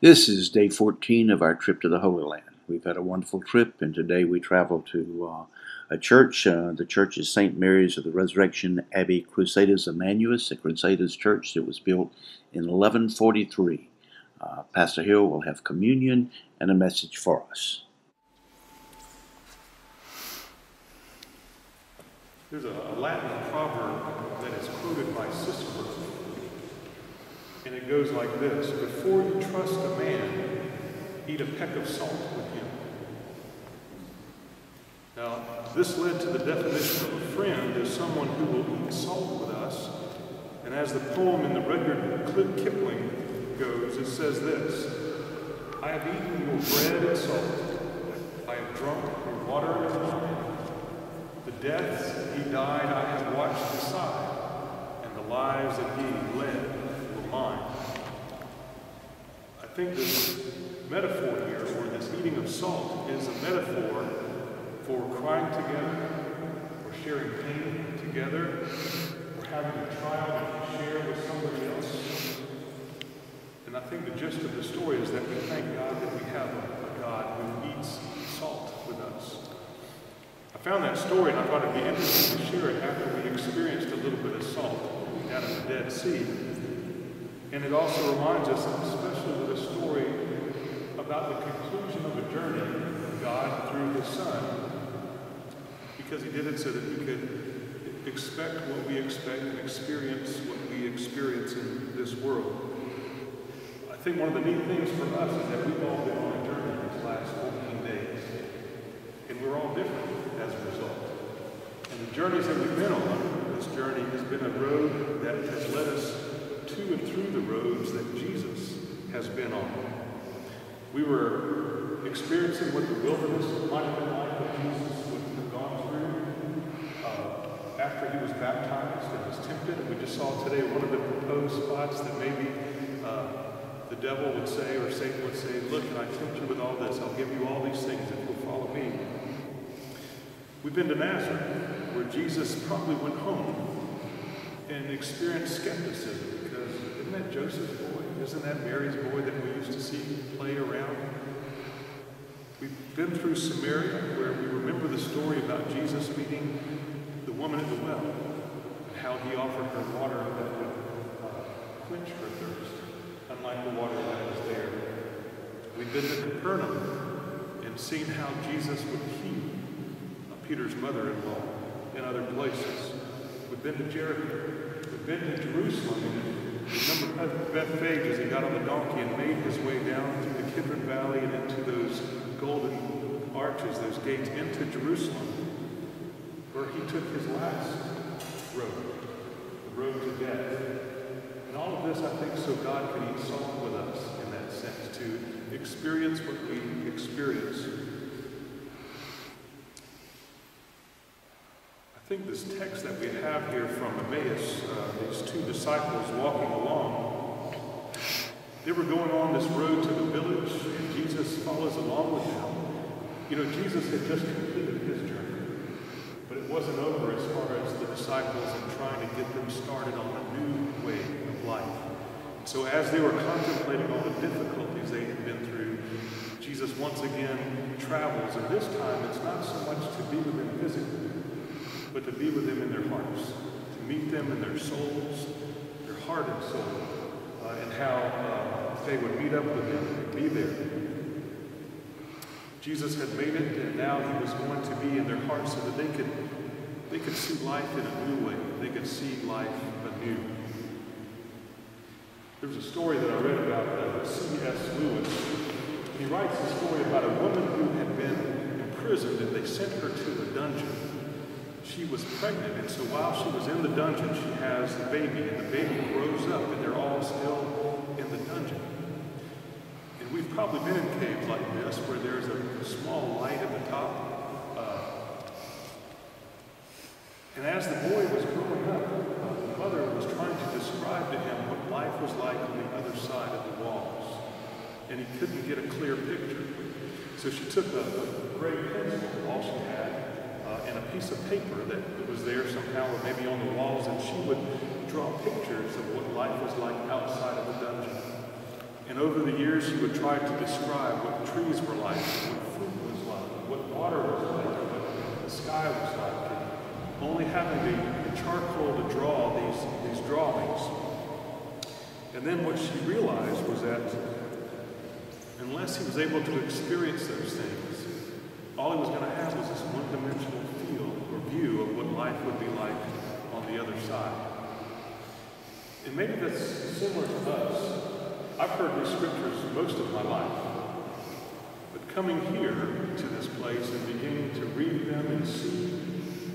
This is day 14 of our trip to the Holy Land. We've had a wonderful trip, and today we travel to a church. The church is St. Mary's of the Resurrection Abbey Crusaderes Emmaus, a Crusaders church that was built in 1143. Pastor Hill will have communion and a message for us. There's a Latin proverb that is quoted by Cicero, and it goes like this: before you trust a man, eat a peck of salt with him. Now, this led to the definition of a friend as someone who will eat salt with us, and as the poem in the Rudyard Kipling goes, it says this: I have eaten your bread and salt, I have drunk your water and wine. The deaths he died I have watched beside, and the lives that he led were mine. I think this metaphor here, or this eating of salt, is a metaphor for crying together, or sharing pain together, or having a trial that you share with somebody else. And I think the gist of the story is that we thank God that we have a God who eats salt with us. I found that story and I thought it'd be interesting to share it after we experienced a little bit of salt down in the Dead Sea. And it also reminds us, especially with a story about the conclusion of a journey of God through His Son, because He did it so that we could expect what we expect and experience what we experience in this world. I think one of the neat things for us is that we've all been on a journey these last 14 days, and we're all different as a result. And the journeys that we've been on, this journey has been a road that has led us to and through the roads that Jesus has been on. We were experiencing what the wilderness might have been like that Jesus would have gone through after he was baptized and was tempted. And we just saw today one of the proposed spots that maybe the devil would say, or Satan would say, look, can I tempt you with all this? I'll give you all these things if you'll follow me. We've been to Nazareth, where Jesus probably went home and experienced skepticism, because isn't that Joseph's boy? Isn't that Mary's boy that we used to see play around? We've been through Samaria, where we remember the story about Jesus meeting the woman at the well, and how he offered her water that would quench her thirst, unlike the water that was there. We've been to Capernaum and seen how Jesus would heal Peter's mother-in-law and other places. We've been to Jericho. We've been to Jerusalem. And remember Bethphage as he got on the donkey and made his way down through the Kidron Valley and into those golden arches, those gates, into Jerusalem, where he took his last road, the road to death. And all of this, I think, so God can eat salt with us in that sense, to experience what we experience. I think this text that we have here from Emmaus, these two disciples walking along, they were going on this road to the village, and Jesus follows along with them. You know, Jesus had just completed his journey, but it wasn't over as far as the disciples and trying to get them started on a new way of life. So as they were contemplating all the difficulties they had been through, Jesus once again travels, and this time it's not so much to be with them physically, but to be with them in their hearts, to meet them in their souls, their heart and soul, and how they would meet up with them and be there. Jesus had made it, and now he was going to be in their hearts so that they could see life in a new way. They could see life anew. There was a story that I read about C.S. Lewis. He writes a story about a woman who had been imprisoned, and they sent her to a dungeon. She was pregnant, and so while she was in the dungeon, she has the baby, and the baby grows up, and they're all still in the dungeon. And we've probably been in caves like this, where there's a small light at the top. And as the boy was growing up, the mother was trying to describe to him what life was like on the other side of the walls. And he couldn't get a clear picture. So she took a gray pencil, all she had, and a piece of paper that was there somehow, or maybe on the walls, and she would draw pictures of what life was like outside of the dungeon. And over the years, he would try to describe what trees were like, what fruit was like, what water was like, what the sky was like, and only having the charcoal to draw these drawings. And then what she realized was that unless he was able to experience those things, all he was going to have was this one-dimensional feel or view of what life would be like on the other side. And maybe that's similar to us. I've heard these scriptures most of my life. But coming here to this place and beginning to read them and see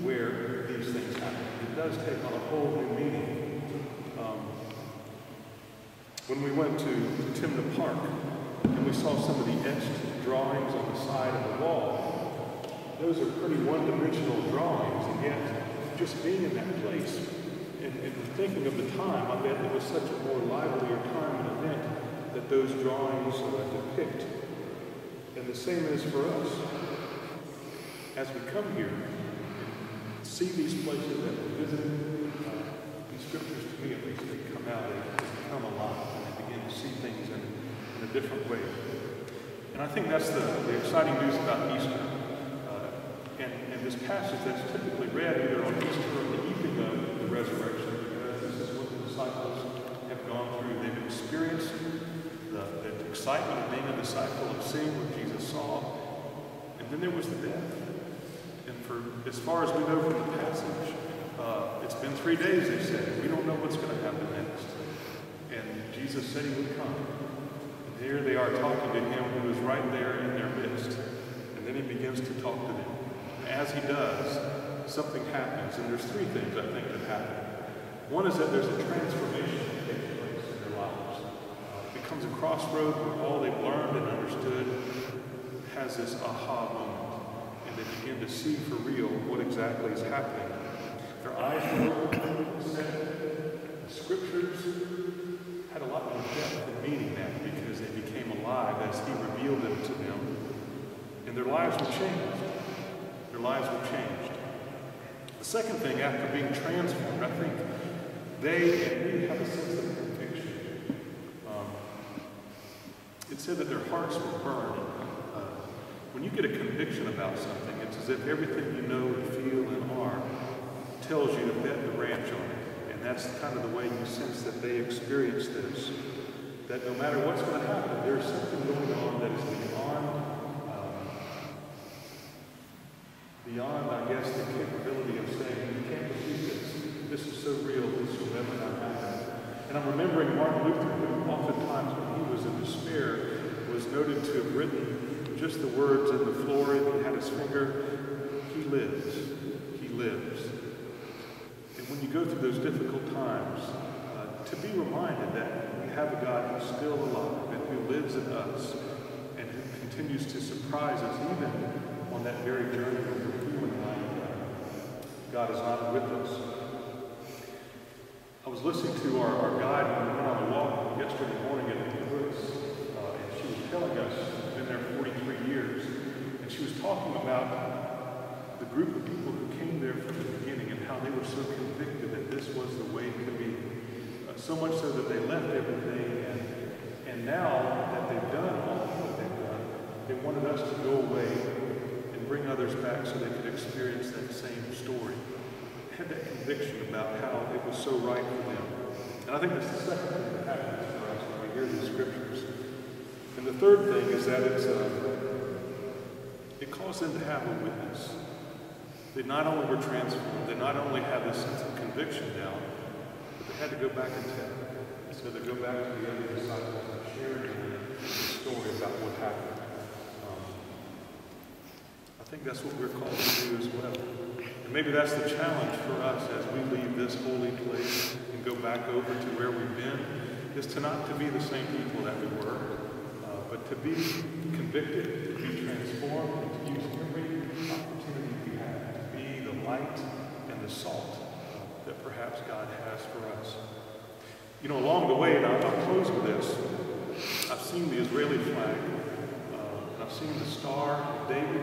where these things happen, it does take on a whole new meaning. When we went to Timna Park and we saw some of the etched drawings on the side of the wall, those are pretty one-dimensional drawings, and yet just being in that place and thinking of the time, I bet it was such a more livelier time and event that those drawings depict. And the same is for us. As we come here and see these places that we visit, these scriptures, to me at least, they come out and become alive, and they begin to see things in a different way. And I think that's the exciting news about Easter. And this passage that's typically read either on Easter or the evening of the resurrection, because this is what the disciples have gone through. They've experienced the excitement of being a disciple, of seeing what Jesus saw, and then there was the death. And for as far as we know from the passage, it's been 3 days, they said. We don't know what's going to happen next. And Jesus said he would come. And here they are talking to him who is right there in their midst. And then he begins to talk to them. And as he does, something happens. And there's 3 things, I think, that happen. One is that there's a transformation that takes place in their lives. It becomes a crossroad where all they've learned and understood has this aha moment. And they begin to see for real what exactly is happening. Their eyes were opened, the scriptures had a lot more depth and meaning now because they became alive as he revealed them to them. And their lives were changed. Their lives were changed. The second thing, after being transformed, I think they and we have a sense of conviction. It said that their hearts were burned. When you get a conviction about something, it's as if everything you know and feel and are tells you to bet the ranch on it. And that's kind of the way you sense that they experience this. That no matter what's going to happen, there's something going on that is beyond, I guess, the capability of saying, you can't believe this. This is so real, this will never not happen. And I'm remembering Martin Luther, who oftentimes when he was in despair, was noted to have written just the words in the floor, and he had his finger, he lives, he lives. And when you go through those difficult times, to be reminded that we have a God who's still alive and who lives in us and who continues to surprise us even on that very journey where we're feeling like God is not with us. I was listening to our guide when we went on a walk yesterday morning at the woods, and she was telling us she's been there 43 years, and she was talking about the group of people who came there from the beginning and how they were so convicted that this was the way to be. So much so that they left everything, and now that they've done all that they've done, they wanted us to go away and bring others back so they could experience that same story. They had that conviction about how it was so right for them. And I think that's the second thing that happens for us when we hear these scriptures. And the third thing is that it caused them to have a witness. They not only were transformed, they not only had this sense of conviction now, but they had to go back and tell. So they go back to the other disciples and share the story about what happened. I think that's what we're called to do as well. And maybe that's the challenge for us as we leave this holy place and go back over to where we've been, is to not to be the same people that we were, but to be convicted, to be transformed, and to use every opportunity we have to be the light and the salt that perhaps God has for us. You know, along the way, and I'll close with this, I've seen the Israeli flag, and I've seen the Star of David.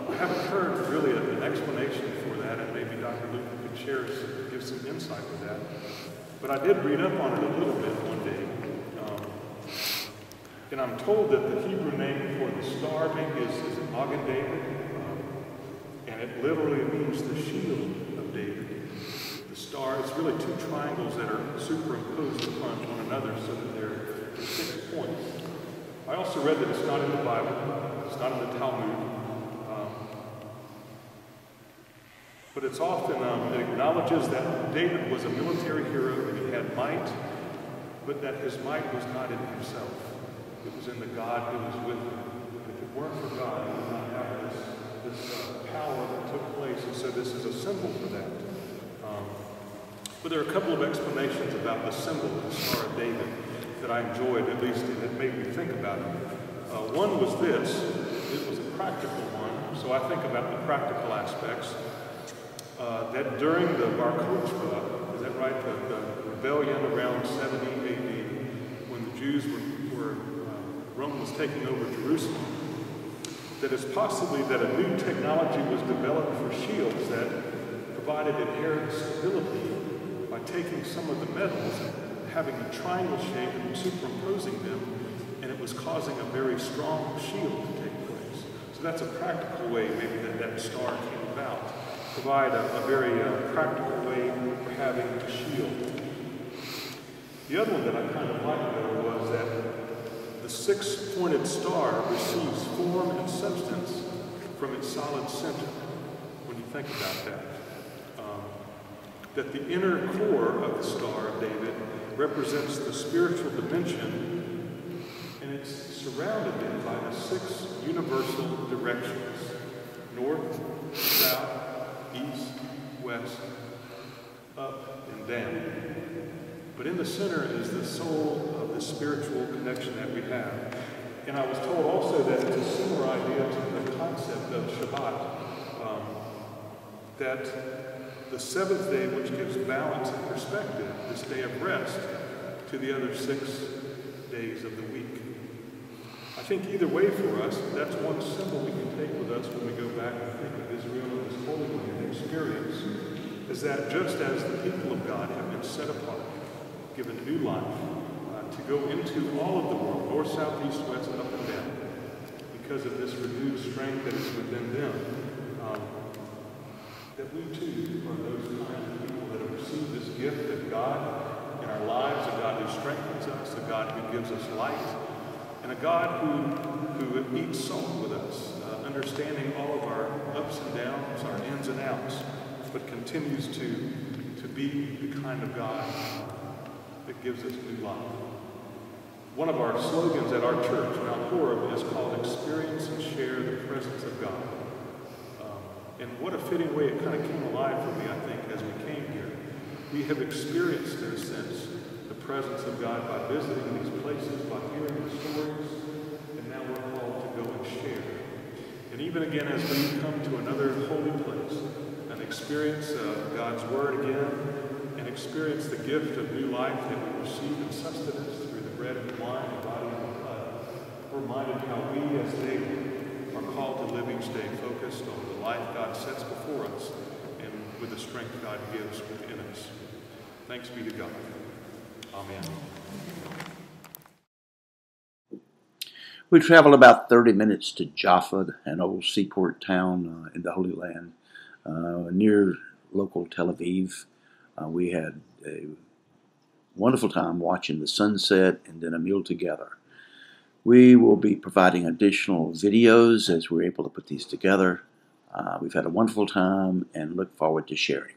I haven't heard really an explanation for that, and maybe Dr. Luke could give some insight with that. But I did read up on it a little bit one day. And I'm told that the Hebrew name for the star maybe is Magen David, and it literally means the shield of David. The star, it's really two triangles that are superimposed upon one another so that they're 6 points. I also read that it's not in the Bible, it's not in the Talmud, but it's often, it acknowledges that David was a military hero and he had might, but that his might was not in himself. It was in the God who was with him. If it weren't for God, he would not have this power that took place, and so this is a symbol for that. But there are a couple of explanations about the symbol of the Star of David that I enjoyed, at least, and it made me think about it. One was this. It was a practical one, so I think about the practical aspects. That during the Bar Kokhba, is that right, the rebellion around 70 AD, when the Jews were Rome was taking over Jerusalem, that it's possibly that a new technology was developed for shields that provided inherent stability by taking some of the metals and having a triangle shape and superimposing them, and it was causing a very strong shield to take place. So that's a practical way maybe that star came about. Provide a very practical way for having a shield. The other one that I kind of liked though was that the six-pointed star receives form and substance from its solid center. When you think about that. That the inner core of the Star of David represents the spiritual dimension, and it's surrounded then by the 6 universal directions: north, south, east, west, up, and down. But in the center is the soul of the spiritual connection that we have. And I was told also that it's a similar idea to the concept of Shabbat, that the 7th day, which gives balance and perspective, this day of rest, to the other 6 days of the week. I think either way for us, that's one symbol we can take with us when we go back and think of Israel and this Holy Land experience, is that just as the people of God have been set apart, given new life, to go into all of the world, north, south, east, west, up and down, because of this renewed strength that is within them, that we too are those kinds of people that have received this gift of God in our lives, a God who strengthens us, a God who gives us light, and a God who eats salt with us, understanding all of our ups and downs, our ins and outs, but continues to be the kind of God that gives us new life. One of our slogans at our church, Mount Horeb, is called "Experience and Share the Presence of God." And what a fitting way it kind of came alive for me, I think, as we came here. We have experienced, in a sense, the presence of God by visiting these places, by hearing the stories, and now we're called to go and share. And even again, as we come to another holy place and experience God's Word again, and experience the gift of new life that we receive in sustenance through the bread and wine, the body and the blood, we're reminded how we, as they are called to live each day focused on the life God sets before us and with the strength God gives within us. Thanks be to God. Amen. We traveled about 30 minutes to Jaffa, an old seaport town in the Holy Land, near local Tel Aviv. We had a wonderful time watching the sunset and then a meal together. We will be providing additional videos as we're able to put these together. We've had a wonderful time and look forward to sharing.